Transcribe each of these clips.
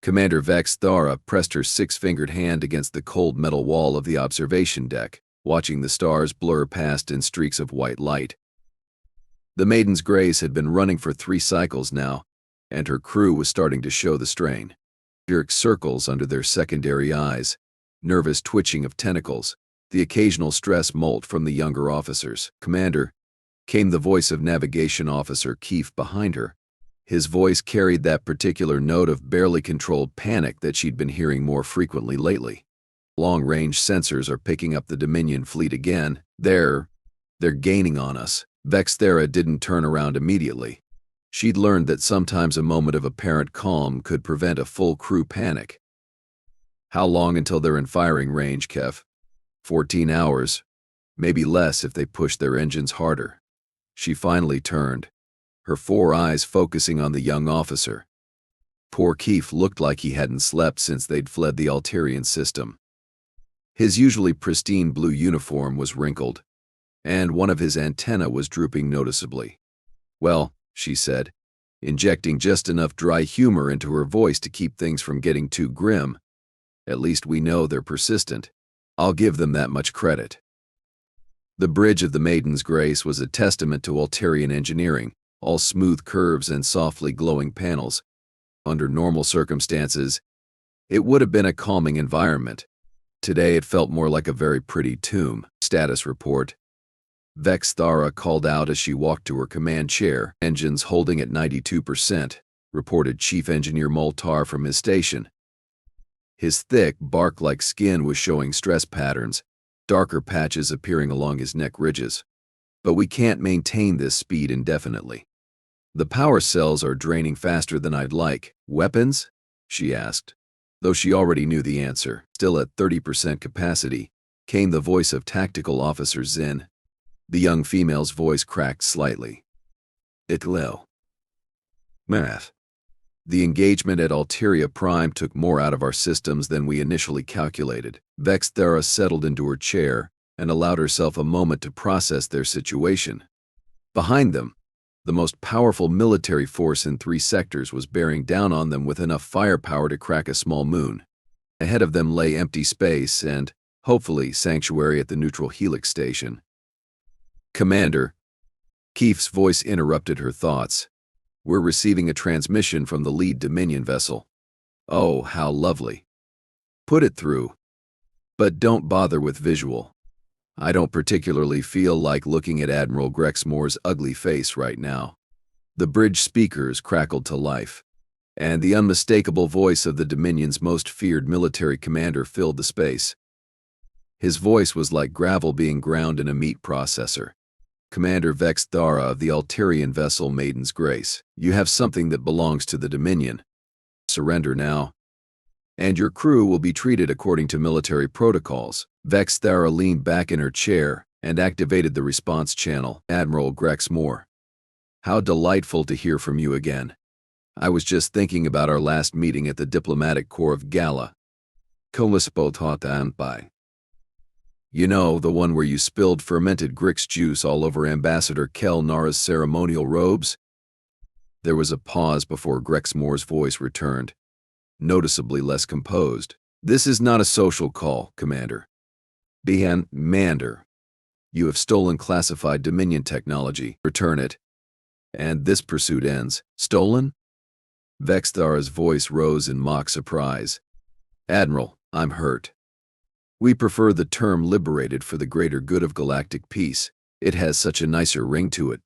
Commander Vex'thara pressed her six-fingered hand against the cold metal wall of the observation deck, watching the stars blur past in streaks of white light. The Maiden's grace had been running for 3 cycles now, and her crew was starting to show the strain. Jerk circles under their secondary eyes, nervous twitching of tentacles, the occasional stress molt from the younger officers. "Commander," came the voice of Navigation Officer Keefe behind her. His voice carried that particular note of barely controlled panic that she'd been hearing more frequently lately. "Long-range sensors are picking up the Dominion fleet again. They're gaining on us." Vex'thara didn't turn around immediately. She'd learned that sometimes a moment of apparent calm could prevent a full crew panic. "How long until they're in firing range, Kev?" 14 hours. Maybe less if they push their engines harder." She finally turned, her 4 eyes focusing on the young officer. Poor Keefe looked like he hadn't slept since they'd fled the Altarian system. His usually pristine blue uniform was wrinkled, and one of his antennae was drooping noticeably. "Well," she said, injecting just enough dry humor into her voice to keep things from getting too grim, "at least we know they're persistent. I'll give them that much credit." The bridge of the Maiden's Grace was a testament to Altarian engineering, all smooth curves and softly glowing panels. Under normal circumstances, it would have been a calming environment. Today it felt more like a very pretty tomb. "Status report," Vex'thara called out as she walked to her command chair. "Engines holding at 92%, reported Chief Engineer Moltar from his station. His thick, bark-like skin was showing stress patterns, darker patches appearing along his neck ridges. But we can't maintain this speed indefinitely. The power cells are draining faster than I'd like." "Weapons?" she asked, though she already knew the answer. "Still at 30% capacity," came the voice of Tactical Officer Zin. The young female's voice cracked slightly. "Itlo. Math. The engagement at Alteria Prime took more out of our systems than we initially calculated." Vex'thara settled into her chair and allowed herself a moment to process their situation. Behind them, the most powerful military force in 3 sectors was bearing down on them with enough firepower to crack a small moon. Ahead of them lay empty space and, hopefully, sanctuary at the neutral Helix station. "Commander," Keefe's voice interrupted her thoughts. "We're receiving a transmission from the lead Dominion vessel." "Oh, how lovely." "Put it through. But don't bother with visual. I don't particularly feel like looking at Admiral Grex'mor's ugly face right now." The bridge speakers crackled to life, and the unmistakable voice of the Dominion's most feared military commander filled the space. His voice was like gravel being ground in a meat processor. "Commander Vex'thara of the Altarian vessel Maiden's Grace, you have something that belongs to the Dominion. Surrender now, and your crew will be treated according to military protocols." Vex'thara leaned back in her chair and activated the response channel. "Admiral Grex'mor, how delightful to hear from you again. I was just thinking about our last meeting at the Diplomatic Corps of Gala. You know, the one where you spilled fermented Grix juice all over Ambassador Kel Nara's ceremonial robes?" There was a pause before Grex'mor's voice returned, noticeably less composed. "This is not a social call, Commander. Mander, you have stolen classified Dominion technology. Return it, and this pursuit ends." "Stolen?" Vex'thara's voice rose in mock surprise. "Admiral, I'm hurt. We prefer the term liberated for the greater good of galactic peace. It has such a nicer ring to it,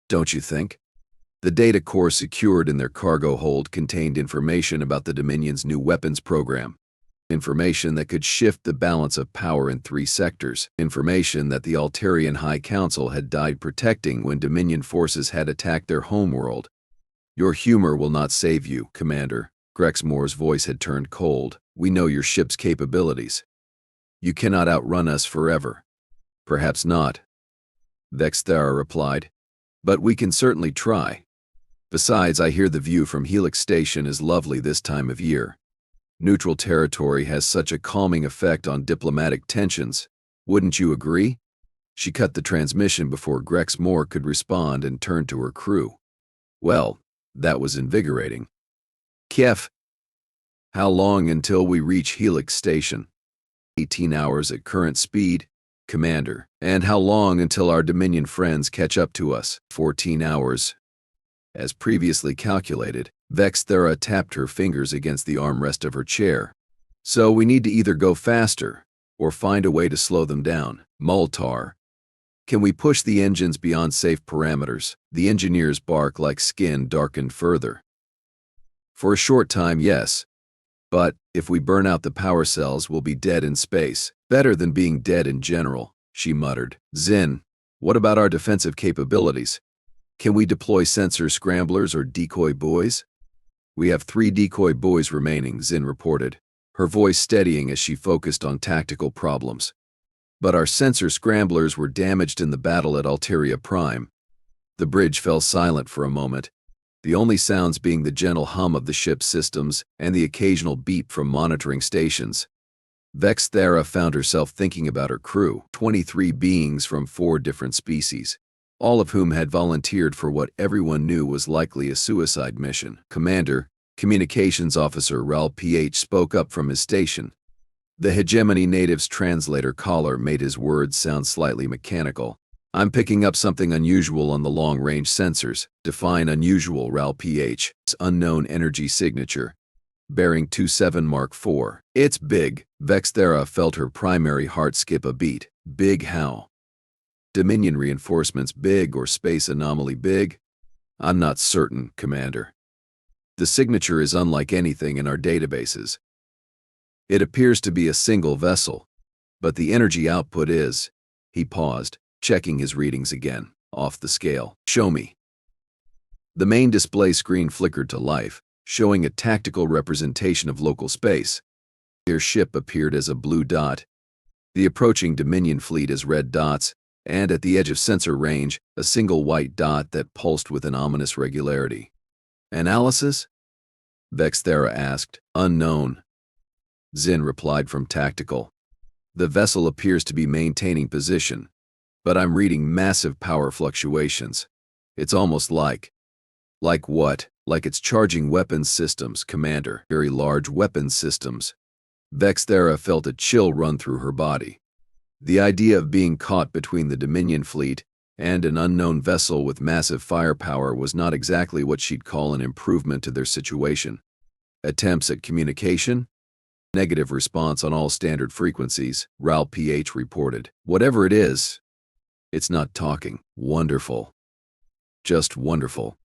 don't you think?" The data core secured in their cargo hold contained information about the Dominion's new weapons program. Information that could shift the balance of power in 3 sectors. Information that the Altarian High Council had died protecting when Dominion forces had attacked their homeworld. "Your humor will not save you, Commander." Grex'mor's voice had turned cold. "We know your ship's capabilities. You cannot outrun us forever." "Perhaps not," Vex'thara replied, "but we can certainly try. Besides, I hear the view from Helix Station is lovely this time of year. Neutral territory has such a calming effect on diplomatic tensions. Wouldn't you agree?" She cut the transmission before Grex'mor could respond and turned to her crew. "Well, that was invigorating. Kef, How long until we reach Helix Station? 18 hours at current speed, Commander. And how long until our Dominion friends catch up to us? 14 hours. As previously calculated, Vex'thara tapped her fingers against the armrest of her chair. So we need to either go faster, or find a way to slow them down. Multar. Can we push the engines beyond safe parameters? The engineer's bark like skin darkened further. For a short time, yes. But if we burn out the power cells, we'll be dead in space. Better than being dead in general, she muttered. Zin, what about our defensive capabilities? Can we deploy sensor scramblers or decoy buoys? We have 3 decoy buoys remaining, Zin reported, her voice steadying as she focused on tactical problems. But our sensor scramblers were damaged in the battle at Alteria Prime. The bridge fell silent for a moment, the only sounds being the gentle hum of the ship's systems and the occasional beep from monitoring stations. Vex'thara found herself thinking about her crew, 23 beings from 4 different species, all of whom had volunteered for what everyone knew was likely a suicide mission. Commander, Communications Officer Ral PH spoke up from his station. The Hegemony Native's translator caller made his words sound slightly mechanical. I'm picking up something unusual on the long-range sensors. Define unusual, Ral PH. Unknown energy signature. Bearing 27 Mark IV. It's big. Vex'thara felt her primary heart skip a beat. Big how? Dominion reinforcements big or space anomaly big? I'm not certain, Commander. The signature is unlike anything in our databases. It appears to be a single vessel, but the energy output is... He paused, checking his readings again, off the scale. Show me. The main display screen flickered to life, showing a tactical representation of local space. Their ship appeared as a blue dot, the approaching Dominion fleet as red dots, and at the edge of sensor range, a single white dot that pulsed with an ominous regularity. Analysis? Vex'thara asked. Unknown. Zin replied from tactical. The vessel appears to be maintaining position, but I'm reading massive power fluctuations. It's almost like... Like what? Like it's charging weapons systems, Commander. Very large weapons systems. Vex'thara felt a chill run through her body. The idea of being caught between the Dominion fleet and an unknown vessel with massive firepower was not exactly what she'd call an improvement to their situation. Attempts at communication? Negative response on all standard frequencies, Ral PH reported. Whatever it is, it's not talking. Wonderful. Just wonderful.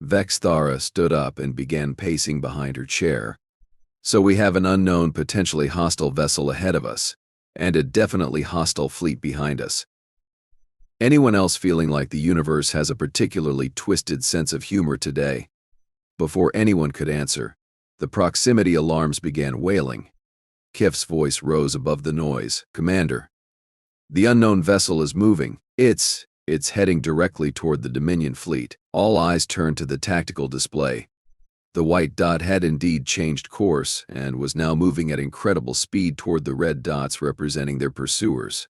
Vex'thara stood up and began pacing behind her chair. So we have an unknown, potentially hostile vessel ahead of us, and a definitely hostile fleet behind us. Anyone else feeling like the universe has a particularly twisted sense of humor today? Before anyone could answer, the proximity alarms began wailing. Kif's voice rose above the noise. Commander, the unknown vessel is moving. It's heading directly toward the Dominion fleet. All eyes turned to the tactical display. The white dot had indeed changed course and was now moving at incredible speed toward the red dots representing their pursuers.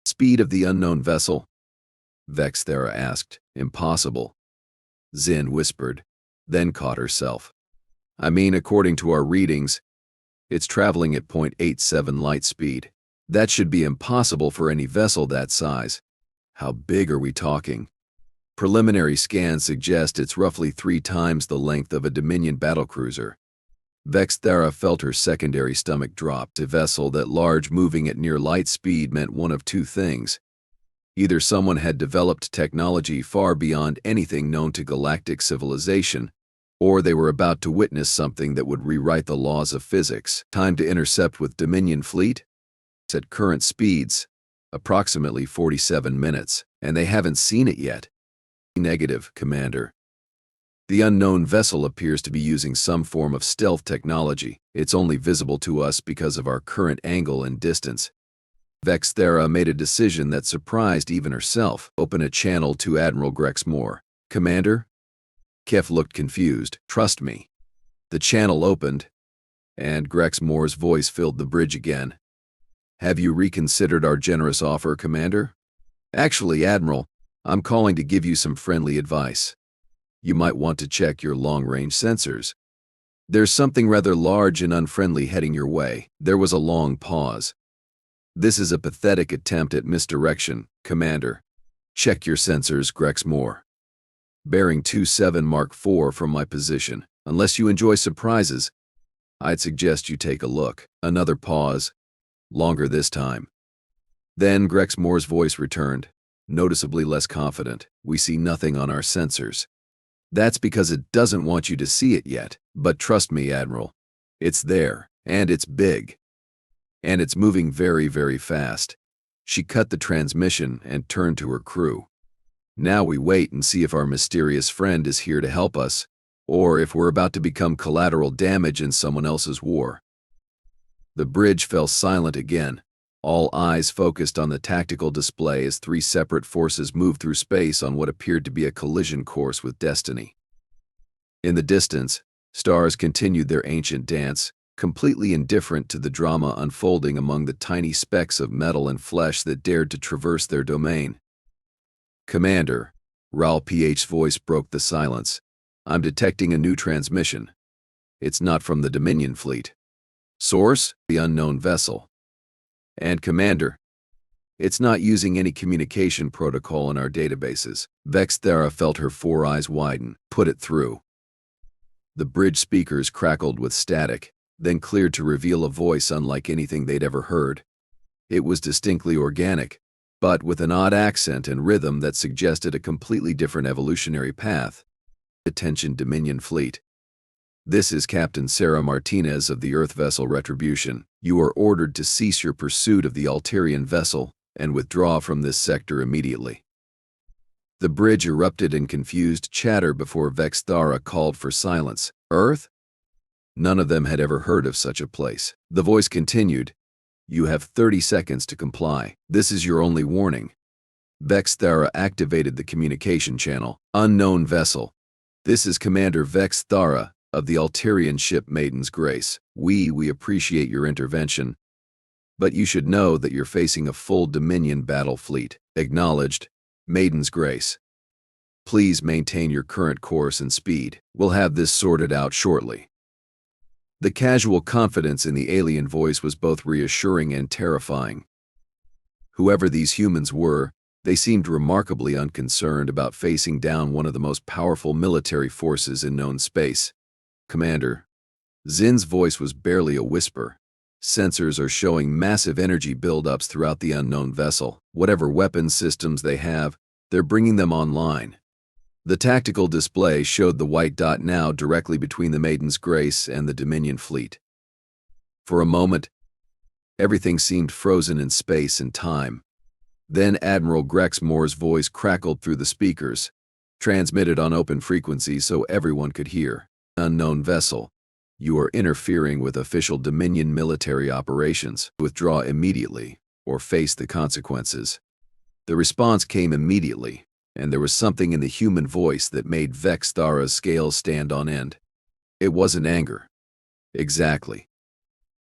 Speed of the unknown vessel? Vex'thara asked. Impossible. Zin whispered, then caught herself. I mean, according to our readings, it's traveling at 0.87 light speed. That should be impossible for any vessel that size. How big are we talking? Preliminary scans suggest it's roughly 3 times the length of a Dominion battlecruiser. Vex'thara felt her secondary stomach drop. A vessel that large moving at near light speed meant one of 2 things. Either someone had developed technology far beyond anything known to galactic civilization, or they were about to witness something that would rewrite the laws of physics. Time to intercept with Dominion fleet? It's at current speeds, approximately 47 minutes, and they haven't seen it yet. Negative, Commander. The unknown vessel appears to be using some form of stealth technology. It's only visible to us because of our current angle and distance. Vex'thara made a decision that surprised even herself. Open a channel to Admiral Grex'mor. Commander? Kef looked confused. Trust me. The channel opened, and Grex'mor's voice filled the bridge again. Have you reconsidered our generous offer, Commander? Actually, Admiral, I'm calling to give you some friendly advice. You might want to check your long-range sensors. There's something rather large and unfriendly heading your way. There was a long pause. This is a pathetic attempt at misdirection, Commander. Check your sensors, Grex'mor. Bearing 27 Mark IV from my position. Unless you enjoy surprises, I'd suggest you take a look. Another pause. Longer this time. Then Grex'mor's voice returned, noticeably less confident. We see nothing on our sensors. That's because it doesn't want you to see it yet. But trust me, Admiral. It's there, and it's big. And it's moving very, very fast. She cut the transmission and turned to her crew. Now we wait and see if our mysterious friend is here to help us, or if we're about to become collateral damage in someone else's war. The bridge fell silent again, all eyes focused on the tactical display as three separate forces moved through space on what appeared to be a collision course with destiny. In the distance, stars continued their ancient dance, completely indifferent to the drama unfolding among the tiny specks of metal and flesh that dared to traverse their domain. Commander, Raul Ph's voice broke the silence. I'm detecting a new transmission. It's not from the Dominion fleet. Source, the unknown vessel. And Commander, it's not using any communication protocol in our databases. Vex'thara felt her four eyes widen. Put it through. The bridge speakers crackled with static, then cleared to reveal a voice unlike anything they'd ever heard. It was distinctly organic, but with an odd accent and rhythm that suggested a completely different evolutionary path. Attention Dominion Fleet. This is Captain Sarah Martinez of the Earth vessel Retribution. You are ordered to cease your pursuit of the Alterian vessel and withdraw from this sector immediately. The bridge erupted in confused chatter before Vex'thara called for silence. Earth? None of them had ever heard of such a place. The voice continued, You have 30 seconds to comply. This is your only warning. Vex'thara activated the communication channel. Unknown vessel. This is Commander Vex'thara of the Alterian ship Maiden's Grace. We appreciate your intervention, but you should know that you're facing a full Dominion battle fleet. Acknowledged, Maiden's Grace. Please maintain your current course and speed. We'll have this sorted out shortly. The casual confidence in the alien voice was both reassuring and terrifying. Whoever these humans were, they seemed remarkably unconcerned about facing down one of the most powerful military forces in known space. Commander. Zin's voice was barely a whisper. Sensors are showing massive energy buildups throughout the unknown vessel. Whatever weapon systems they have, they're bringing them online. The tactical display showed the white dot now directly between the Maiden's Grace and the Dominion fleet. For a moment, everything seemed frozen in space and time. Then Admiral Grex'mor's voice crackled through the speakers, transmitted on open frequency so everyone could hear. Unknown vessel, you are interfering with official Dominion military operations. Withdraw immediately, or face the consequences. The response came immediately, and there was something in the human voice that made Vex'thara's scales stand on end. It wasn't anger. Exactly.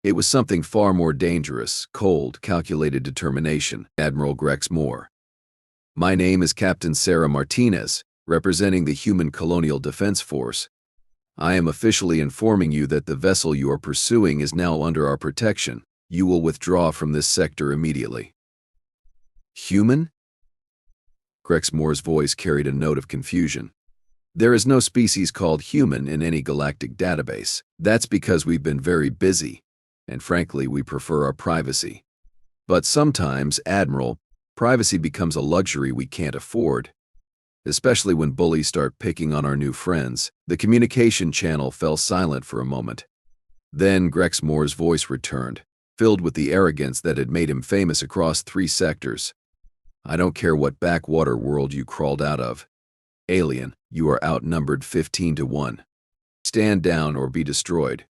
It was something far more dangerous, cold, calculated determination. Admiral Grex'mor. My name is Captain Sarah Martinez, representing the Human Colonial Defense Force. I am officially informing you that the vessel you are pursuing is now under our protection. You will withdraw from this sector immediately. Human? Grex'mor's voice carried a note of confusion. There is no species called human in any galactic database. That's because we've been very busy, and frankly, we prefer our privacy. But sometimes, Admiral, privacy becomes a luxury we can't afford. Especially when bullies start picking on our new friends. The communication channel fell silent for a moment. Then Grex'mor's voice returned, filled with the arrogance that had made him famous across 3 sectors. I don't care what backwater world you crawled out of. Alien, you are outnumbered 15-1. Stand down or be destroyed.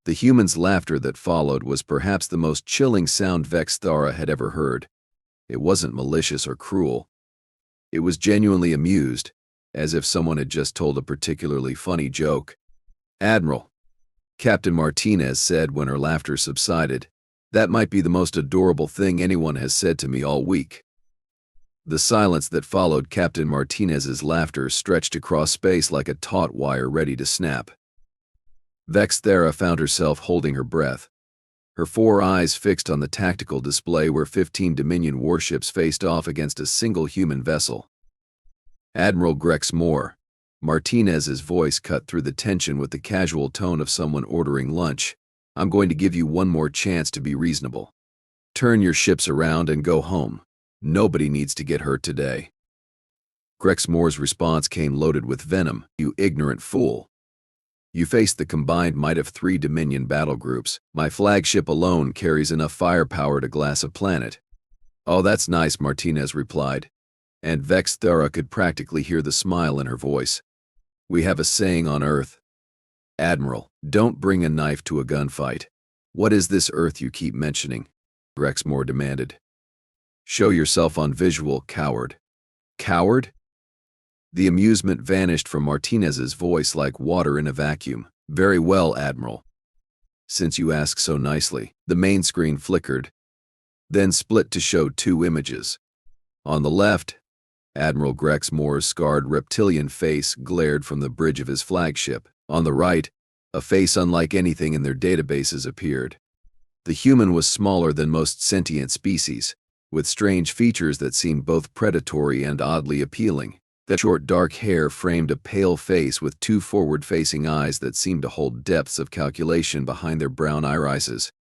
The human's laughter that followed was perhaps the most chilling sound Vex'thara had ever heard. It wasn't malicious or cruel. It was genuinely amused, as if someone had just told a particularly funny joke. Admiral, Captain Martinez said when her laughter subsided, that might be the most adorable thing anyone has said to me all week. The silence that followed Captain Martinez's laughter stretched across space like a taut wire ready to snap. Vex'thara found herself holding her breath, her 4 eyes fixed on the tactical display where 15 Dominion warships faced off against a single human vessel. Admiral Grex'mor. Martinez's voice cut through the tension with the casual tone of someone ordering lunch. I'm going to give you one more chance to be reasonable. Turn your ships around and go home. Nobody needs to get hurt today. Grex'mor's response came loaded with venom. You ignorant fool. You face the combined might of 3 Dominion battle groups. My flagship alone carries enough firepower to glass a planet. Oh, that's nice, Martinez replied, and Vex'thara could practically hear the smile in her voice. We have a saying on Earth. Admiral, don't bring a knife to a gunfight. What is this Earth you keep mentioning? Grex'mor demanded. Show yourself on visual, coward. Coward? The amusement vanished from Martinez's voice like water in a vacuum. Very well, Admiral. Since you ask so nicely. The main screen flickered, then split to show 2 images. On the left, Admiral Grex'mor's scarred reptilian face glared from the bridge of his flagship. On the right, a face unlike anything in their databases appeared. The human was smaller than most sentient species, with strange features that seemed both predatory and oddly appealing. The short dark hair framed a pale face with 2 forward-facing eyes that seemed to hold depths of calculation behind their brown irises.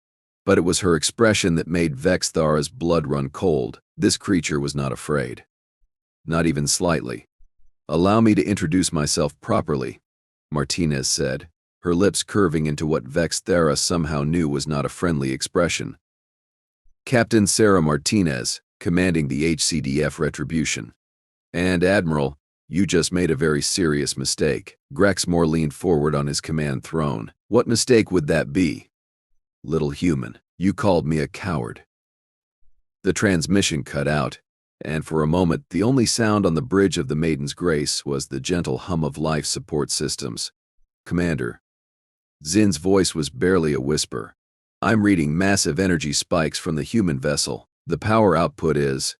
But it was her expression that made Vex'thara's blood run cold. This creature was not afraid. Not even slightly. Allow me to introduce myself properly, Martinez said, her lips curving into what Vex'thara somehow knew was not a friendly expression. Captain Sarah Martinez, commanding the HCDF Retribution. And Admiral, you just made a very serious mistake. Grex'mor leaned forward on his command throne. What mistake would that be? Little human, you called me a coward. The transmission cut out, and for a moment the only sound on the bridge of the Maiden's Grace was the gentle hum of life support systems. Commander. Zin's voice was barely a whisper. I'm reading massive energy spikes from the human vessel. The power output is...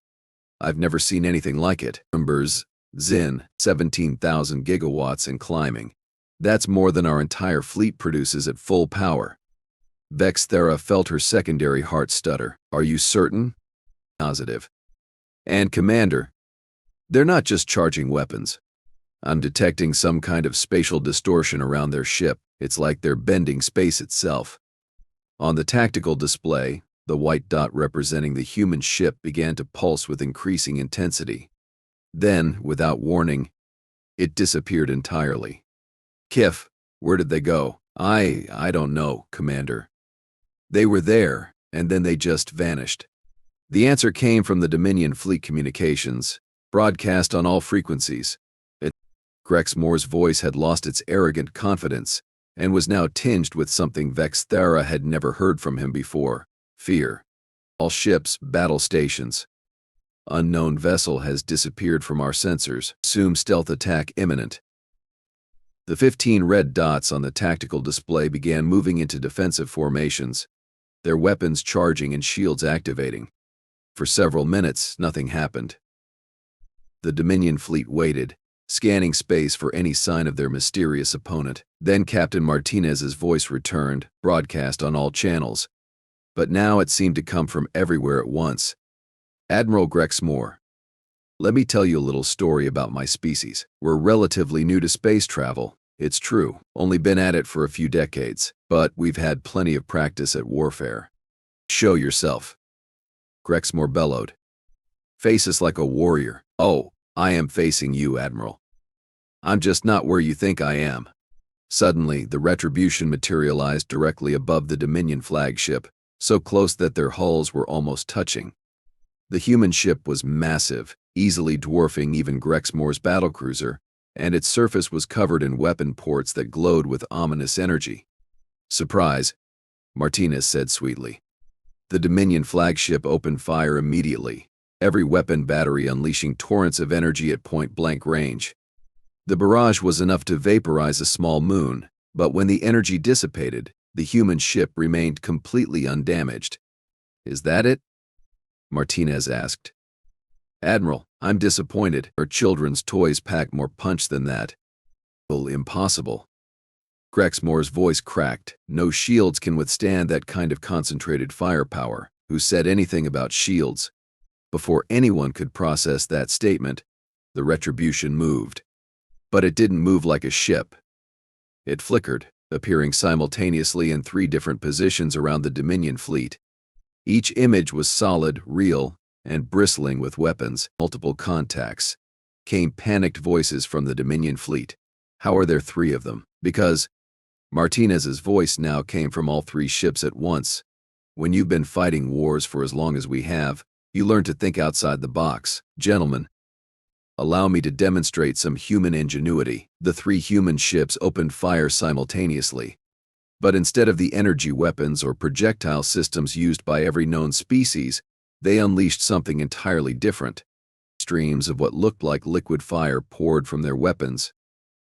I've never seen anything like it. Numbers, Zin, 17,000 gigawatts and climbing. That's more than our entire fleet produces at full power. Vex'thara felt her secondary heart stutter. Are you certain? Positive. And Commander, they're not just charging weapons. I'm detecting some kind of spatial distortion around their ship. It's like they're bending space itself. On the tactical display, the white dot representing the human ship began to pulse with increasing intensity. Then, without warning, it disappeared entirely. Kif, where did they go? I don't know, Commander. They were there, and then they just vanished. The answer came from the Dominion Fleet Communications, broadcast on all frequencies. Grex'mor's voice had lost its arrogant confidence and was now tinged with something Vex'thara had never heard from him before. Fear. All ships, battle stations. Unknown vessel has disappeared from our sensors. Assume stealth attack imminent. The 15 red dots on the tactical display began moving into defensive formations, their weapons charging and shields activating. For several minutes, nothing happened. The Dominion fleet waited, scanning space for any sign of their mysterious opponent. Then Captain Martinez's voice returned, broadcast on all channels. But now it seemed to come from everywhere at once. Admiral Grex'mor, let me tell you a little story about my species. We're relatively new to space travel, it's true, only been at it for a few decades, but we've had plenty of practice at warfare. Show yourself. Grex'mor bellowed. Face us like a warrior. Oh, I am facing you, Admiral. I'm just not where you think I am. Suddenly, the Retribution materialized directly above the Dominion flagship, so close that their hulls were almost touching. The human ship was massive, easily dwarfing even Grex'mor's battlecruiser, and its surface was covered in weapon ports that glowed with ominous energy. Surprise, Martinez said sweetly. The Dominion flagship opened fire immediately, every weapon battery unleashing torrents of energy at point-blank range. The barrage was enough to vaporize a small moon, but when the energy dissipated, the human ship remained completely undamaged. Is that it? Martinez asked. Admiral, I'm disappointed. Our children's toys pack more punch than that. Well, impossible. Grex'mor's voice cracked. No shields can withstand that kind of concentrated firepower. Who said anything about shields? Before anyone could process that statement, the Retribution moved. But it didn't move like a ship. It flickered, appearing simultaneously in 3 different positions around the Dominion fleet. Each image was solid, real, and bristling with weapons. Multiple contacts. Came panicked voices from the Dominion fleet. How are there 3 of them? Because Martinez's voice now came from all 3 ships at once. When you've been fighting wars for as long as we have, you learn to think outside the box. Gentlemen, allow me to demonstrate some human ingenuity. The 3 human ships opened fire simultaneously. But instead of the energy weapons or projectile systems used by every known species, they unleashed something entirely different. Streams of what looked like liquid fire poured from their weapons.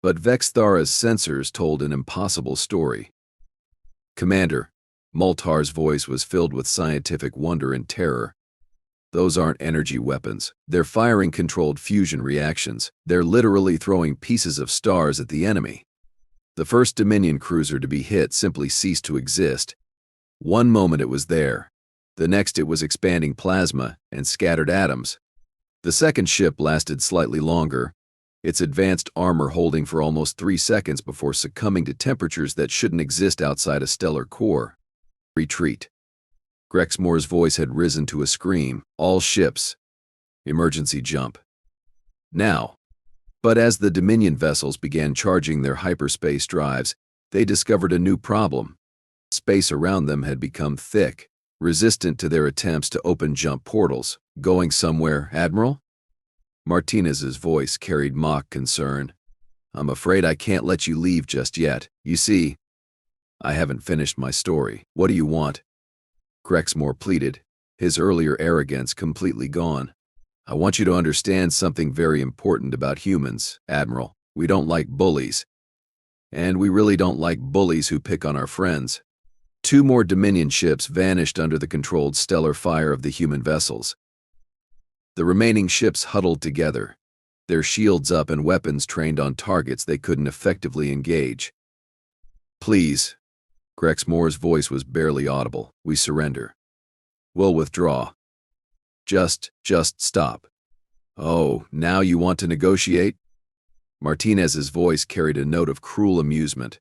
But Vex'thara's sensors told an impossible story. Commander, Moltar's voice was filled with scientific wonder and terror. Those aren't energy weapons. They're firing controlled fusion reactions. They're literally throwing pieces of stars at the enemy. The first Dominion cruiser to be hit simply ceased to exist. One moment it was there. The next it was expanding plasma and scattered atoms. The second ship lasted slightly longer, its advanced armor holding for almost 3 seconds before succumbing to temperatures that shouldn't exist outside a stellar core. Retreat. Grex'mor's voice had risen to a scream. All ships. Emergency jump. Now. But as the Dominion vessels began charging their hyperspace drives, they discovered a new problem. Space around them had become thick, resistant to their attempts to open jump portals. Going somewhere, Admiral? Martinez's voice carried mock concern. I'm afraid I can't let you leave just yet. You see, I haven't finished my story. What do you want? Grex'mor pleaded, his earlier arrogance completely gone. I want you to understand something very important about humans, Admiral. We don't like bullies. And we really don't like bullies who pick on our friends. 2 more Dominion ships vanished under the controlled stellar fire of the human vessels. The remaining ships huddled together, their shields up and weapons trained on targets they couldn't effectively engage. Please. Grex'mor's voice was barely audible. We surrender. We'll withdraw. Just stop. Oh, now you want to negotiate? Martinez's voice carried a note of cruel amusement.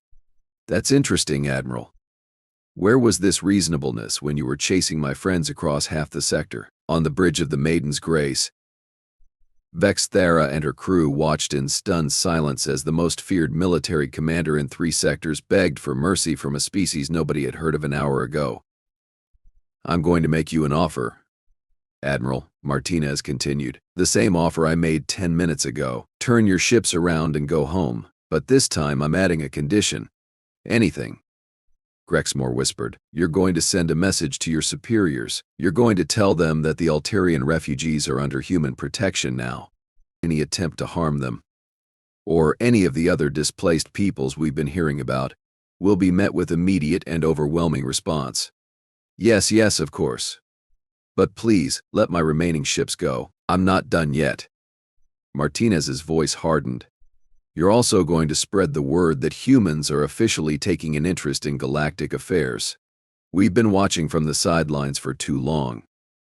That's interesting, Admiral. Where was this reasonableness when you were chasing my friends across half the sector, on the bridge of the Maiden's Grace? Vex'thara and her crew watched in stunned silence as the most feared military commander in 3 sectors begged for mercy from a species nobody had heard of an hour ago. I'm going to make you an offer, Admiral, Martinez continued. The same offer I made 10 minutes ago. Turn your ships around and go home. But this time I'm adding a condition. Anything. Grex'mor whispered. You're going to send a message to your superiors. You're going to tell them that the Altarian refugees are under human protection now. Any attempt to harm them, or any of the other displaced peoples we've been hearing about, will be met with immediate and overwhelming response. Yes, of course. But please, let my remaining ships go. I'm not done yet. Martinez's voice hardened. You're also going to spread the word that humans are officially taking an interest in galactic affairs. We've been watching from the sidelines for too long.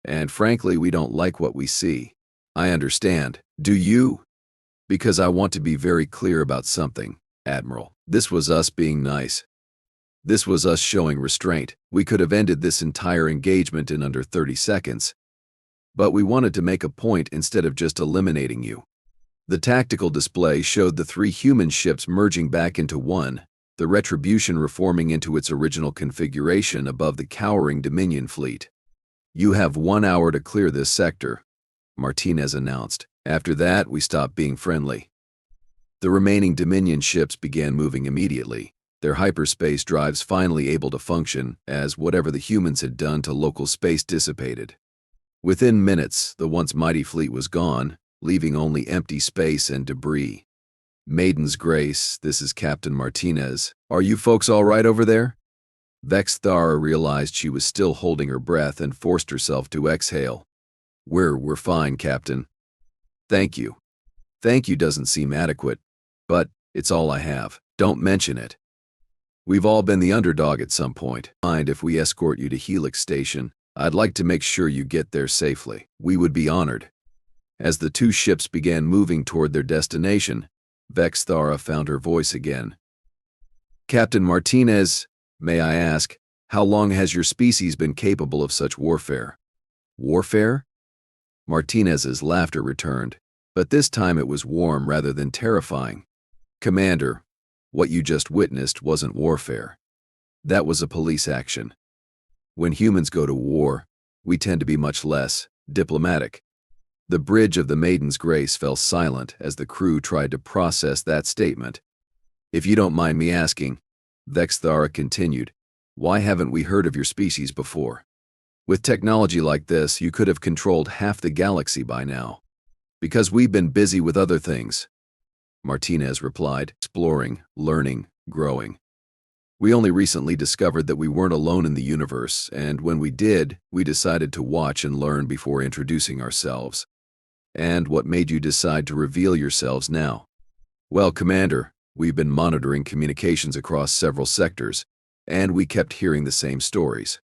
And frankly, we don't like what we see. I understand. Do you? Because I want to be very clear about something, Admiral. This was us being nice. This was us showing restraint. We could have ended this entire engagement in under 30 seconds. But we wanted to make a point instead of just eliminating you. The tactical display showed the 3 human ships merging back into one, the Retribution reforming into its original configuration above the cowering Dominion fleet. You have 1 hour to clear this sector, Martinez announced. After that, we stop being friendly. The remaining Dominion ships began moving immediately, their hyperspace drives finally able to function as whatever the humans had done to local space dissipated. Within minutes, the once mighty fleet was gone, leaving only empty space and debris. Maiden's Grace, this is Captain Martinez. Are you folks all right over there? Vex'thara realized she was still holding her breath and forced herself to exhale. We're fine, Captain. Thank you. Thank you doesn't seem adequate, but it's all I have. Don't mention it. We've all been the underdog at some point. Mind if we escort you to Helix Station? I'd like to make sure you get there safely. We would be honored. As the two ships began moving toward their destination, Vex'thara found her voice again. Captain Martinez, may I ask, how long has your species been capable of such warfare? Warfare? Martinez's laughter returned, but this time it was warm rather than terrifying. Commander, what you just witnessed wasn't warfare. That was a police action. When humans go to war, we tend to be much less diplomatic. The bridge of the Maiden's Grace fell silent as the crew tried to process that statement. If you don't mind me asking, Vex'thara continued, why haven't we heard of your species before? With technology like this, you could have controlled half the galaxy by now. Because we've been busy with other things, Martinez replied, exploring, learning, growing. We only recently discovered that we weren't alone in the universe, and when we did, we decided to watch and learn before introducing ourselves. And what made you decide to reveal yourselves now? Well, Commander, we've been monitoring communications across several sectors, and we kept hearing the same stories.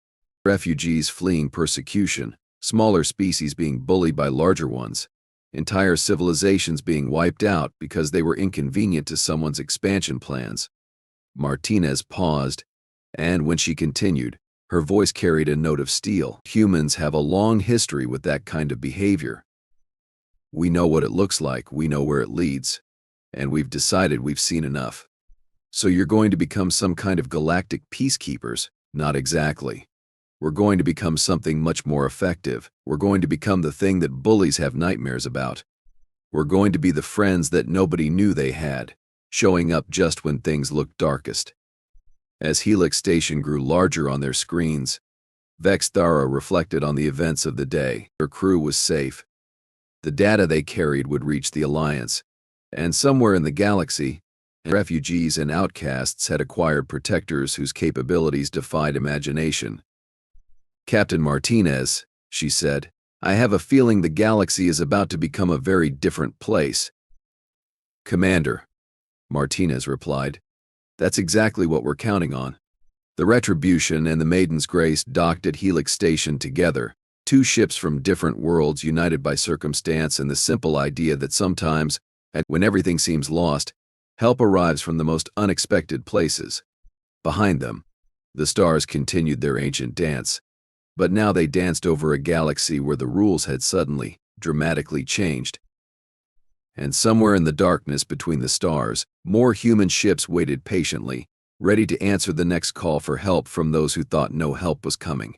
Refugees fleeing persecution, smaller species being bullied by larger ones, entire civilizations being wiped out because they were inconvenient to someone's expansion plans. Martinez paused, and when she continued, her voice carried a note of steel. Humans have a long history with that kind of behavior. We know what it looks like, we know where it leads, and we've decided we've seen enough. So you're going to become some kind of galactic peacekeepers? Not exactly. We're going to become something much more effective. We're going to become the thing that bullies have nightmares about. We're going to be the friends that nobody knew they had, showing up just when things looked darkest. As Helix Station grew larger on their screens, Vex'thara reflected on the events of the day. Her crew was safe. The data they carried would reach the Alliance, and somewhere in the galaxy, refugees and outcasts had acquired protectors whose capabilities defied imagination. Captain Martinez, she said, I have a feeling the galaxy is about to become a very different place. Commander, Martinez replied, that's exactly what we're counting on. The Retribution and the Maiden's Grace docked at Helix Station together, two ships from different worlds united by circumstance and the simple idea that sometimes, and when everything seems lost, help arrives from the most unexpected places. Behind them, the stars continued their ancient dance, but now they danced over a galaxy where the rules had suddenly, dramatically changed. And somewhere in the darkness between the stars, more human ships waited patiently, ready to answer the next call for help from those who thought no help was coming.